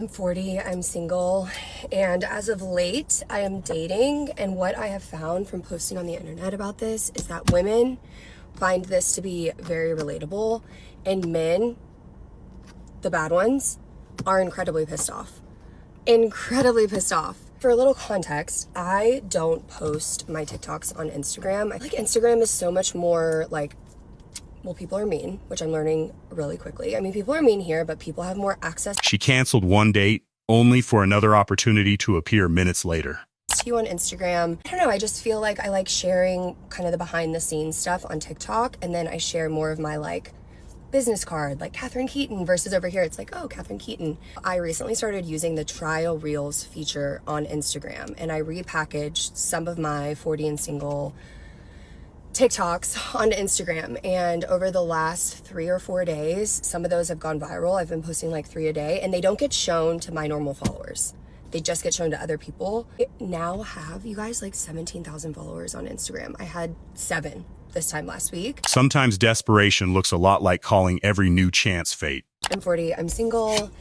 I'm 40, I'm single, and as of late, I am dating, and what I have found from posting on the internet about this is that women find this to be very relatable, and men, the bad ones, are incredibly pissed off. Incredibly pissed off. For a little context, I don't post my TikToks on Instagram. I feel like Instagram is so much more like, well, people are mean, which I'm learning really quickly. I mean, people are mean here, but people have more access She canceled one date only for another opportunity to appear minutes later. to you on Instagram. I don't know, I just feel like I like sharing kind of the behind the scenes stuff on TikTok, and then I share more of my like business card, like Catherine Keaton, versus over here it's like, oh, Catherine Keaton. I recently started using the trial reels feature on Instagram, and I repackaged some of my 40 and single TikToks on Instagram, and over the last 3 or 4 days, some of those have gone viral. I've been posting like 3 a day, and they don't get shown to my normal followers. They just get shown to other people. I now have, you guys, like 17,000 followers on Instagram. I had 7 this time last week. Sometimes desperation looks a lot like calling every new chance fate. I'm 40, I'm single,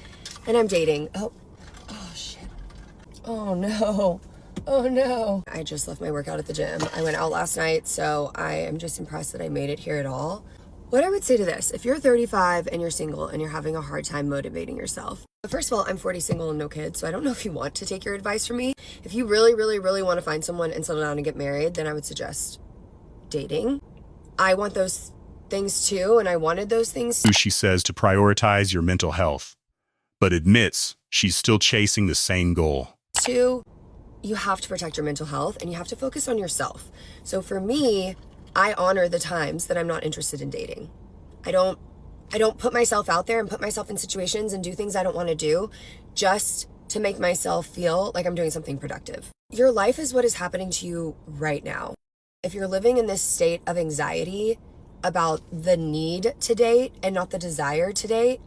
and I'm dating. Oh shit. Oh no. Oh no. I just left my workout at the gym. I went out last night, so I am just impressed that I made it here at all. What I would say to this, if you're 35 and you're single and you're having a hard time motivating yourself, first of all, I'm 40, single, and no kids, so I don't know if you want to take your advice from me. If you really, really, really want to find someone and settle down and get married, then I would suggest dating. I want those things too, and I wanted those things. She says to prioritize your mental health, but admits she's still chasing the same goal. Too, you have to protect your mental health and you have to focus on yourself. So for me, I honor the times that I'm not interested in dating. I don't put myself out there and put myself in situations and do things I don't want to do just to make myself feel like I'm doing something productive. Your life is what is happening to you right now. If you're living in this state of anxiety about the need to date and not the desire to date,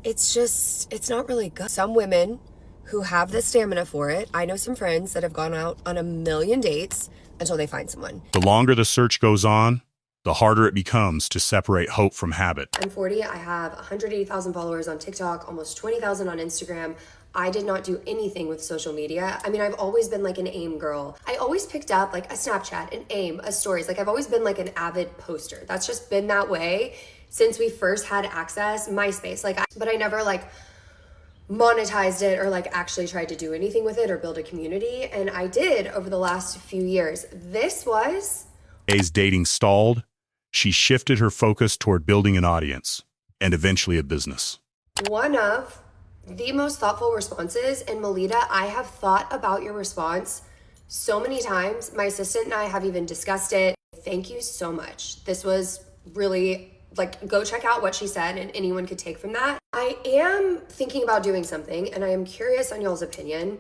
it's not really good. Some women who have the stamina for it, I know some friends that have gone out on a million dates until they find someone. The longer the search goes on, the harder it becomes to separate hope from habit. I'm 40, I have 180,000 followers on TikTok, almost 20,000 on Instagram. I did not do anything with social media. I mean, I've always been like an AIM girl. I always picked up like a Snapchat, an AIM, a stories. Like I've always been like an avid poster. That's just been that way since we first had access, MySpace. But I never like monetized it or like actually tried to do anything with it or build a community. And I did over the last few years. This was... As dating stalled, she shifted her focus toward building an audience and eventually a business. one of the most thoughtful responses. And Melita, I have thought about your response so many times. My assistant and I have even discussed it. Thank you so much. This was really like, go check out what she said and anyone could take from that. I am thinking about doing something and I am curious on y'all's opinion.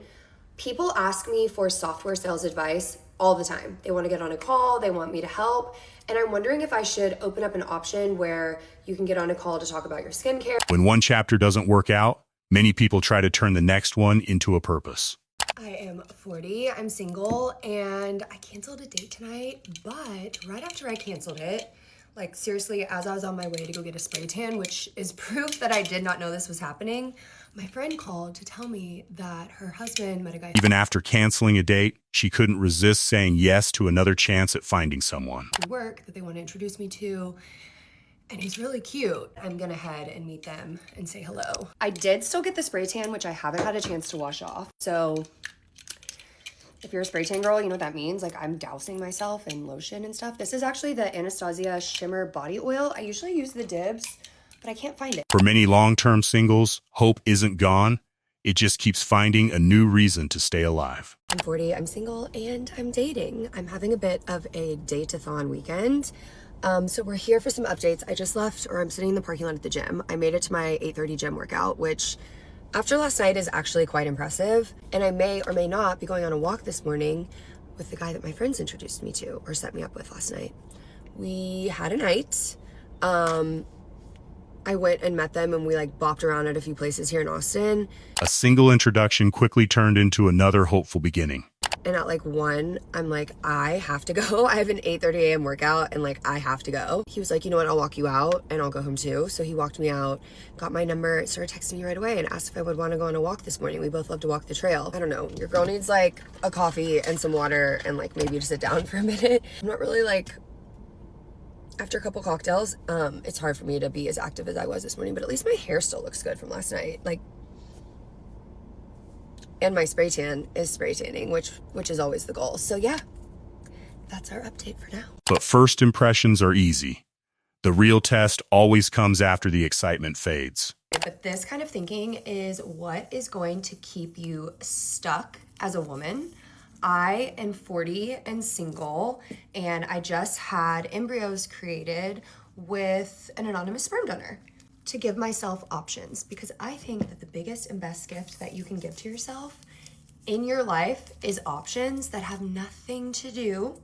People ask me for software sales advice all the time. They want to get on a call, they want me to help. And I'm wondering if I should open up an option where you can get on a call to talk about your skincare. When one chapter doesn't work out, many people try to turn the next one into a purpose. I am 40, I'm single, and I canceled a date tonight, but right after I canceled it, like seriously, as I was on my way to go get a spray tan, which is proof that I did not know this was happening, my friend called to tell me that her husband met a guy. Even after canceling a date, she couldn't resist saying yes to another chance at finding someone. At work that they want to introduce me to, and he's really cute. I'm gonna head and meet them and say hello. I did still get the spray tan, which I haven't had a chance to wash off. So if you're a spray tan girl, you know what that means. Like I'm dousing myself in lotion and stuff. This is actually the Anastasia Shimmer Body Oil. I usually use the Dibs, but I can't find it. For many long-term singles, hope isn't gone. It just keeps finding a new reason to stay alive. I'm 40, I'm single, and I'm dating. I'm having a bit of a date-a-thon weekend. So we're here for some updates. I just left, or I'm sitting in the parking lot at the gym. I made it to my 8:30 gym workout, which after last night is actually quite impressive. And I may or may not be going on a walk this morning with the guy that my friends introduced me to or set me up with last night. We had a night. I went and met them and we like bopped around at a few places here in Austin. A single introduction quickly turned into another hopeful beginning. And at like 1, I'm like, I have to go. I have an 8:30 a.m. workout and like I have to go. He was like, you know what, I'll walk you out and I'll go home too. So he walked me out, got my number, started texting me right away and asked if I would want to go on a walk this morning. We both love to walk the trail. I don't know, your girl needs like a coffee and some water and like maybe to sit down for a minute. I'm not really like, after a couple cocktails, it's hard for me to be as active as I was this morning, but at least my hair still looks good from last night. Like, and my spray tan is spray tanning, which is always the goal. So yeah, that's our update for now. But first impressions are easy. The real test always comes after the excitement fades. But this kind of thinking is what is going to keep you stuck as a woman. I am 40 and single, and I just had embryos created with an anonymous sperm donor to give myself options, because I think that the biggest and best gift that you can give to yourself in your life is options that have nothing to do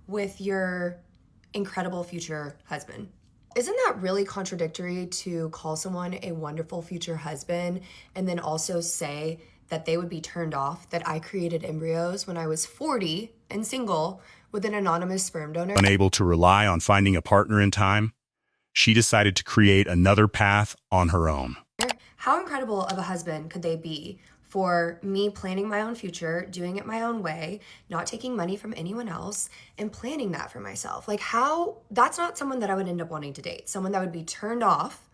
with your incredible future husband. Isn't that really contradictory to call someone a wonderful future husband and then also say that they would be turned off that I created embryos when I was 40 and single with an anonymous sperm donor? Unable to rely on finding a partner in time, she decided to create another path on her own. How incredible of a husband could they be for me planning my own future, doing it my own way, not taking money from anyone else, and planning that for myself? Like, how, that's not someone that I would end up wanting to date. Someone that would be turned off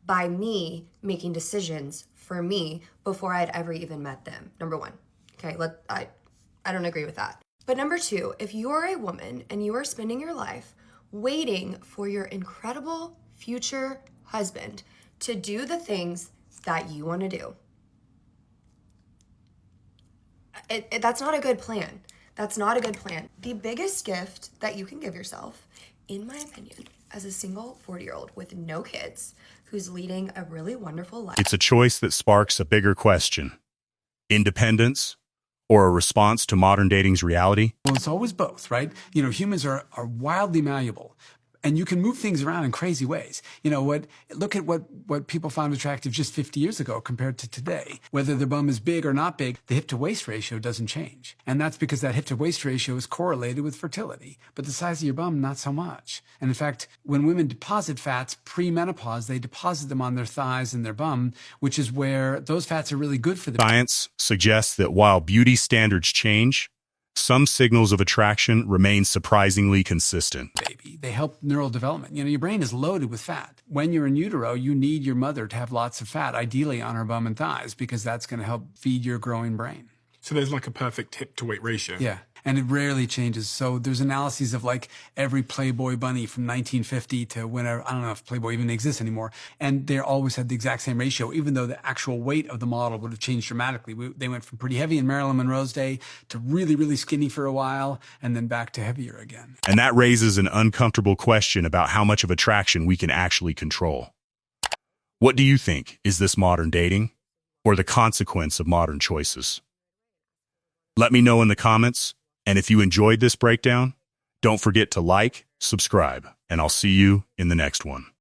by me making decisions for me before I'd ever even met them. Number one. Okay, I don't agree with that. But number two, if you're a woman and you are spending your life waiting for your incredible future husband to do the things that you want to do, that's not a good plan. That's not a good plan. The biggest gift that you can give yourself, in my opinion, as a single 40-year-old with no kids who's leading a really wonderful life. It's a choice that sparks a bigger question: independence or a response to modern dating's reality? Well, it's always both, right? Humans are wildly malleable. And you can move things around in crazy ways. Look at what people found attractive just 50 years ago compared to today. Whether their bum is big or not big, the hip-to-waist ratio doesn't change. And that's because that hip-to-waist ratio is correlated with fertility. But the size of your bum, not so much. And in fact, when women deposit fats pre-menopause, they deposit them on their thighs and their bum, which is where those fats are really good for the... Science suggests that while beauty standards change, some signals of attraction remain surprisingly consistent. Baby. They help neural development. Your brain is loaded with fat. When you're in utero, you need your mother to have lots of fat, ideally on her bum and thighs, because that's going to help feed your growing brain. So there's like a perfect hip to weight ratio. Yeah. And it rarely changes. So there's analyses of like every Playboy bunny from 1950 to whenever, I don't know if Playboy even exists anymore. And they always had the exact same ratio, even though the actual weight of the model would have changed dramatically. They went from pretty heavy in Marilyn Monroe's day to really, really skinny for a while, and then back to heavier again. And that raises an uncomfortable question about how much of attraction we can actually control. What do you think? Is this modern dating or the consequence of modern choices? Let me know in the comments. And if you enjoyed this breakdown, don't forget to like, subscribe, and I'll see you in the next one.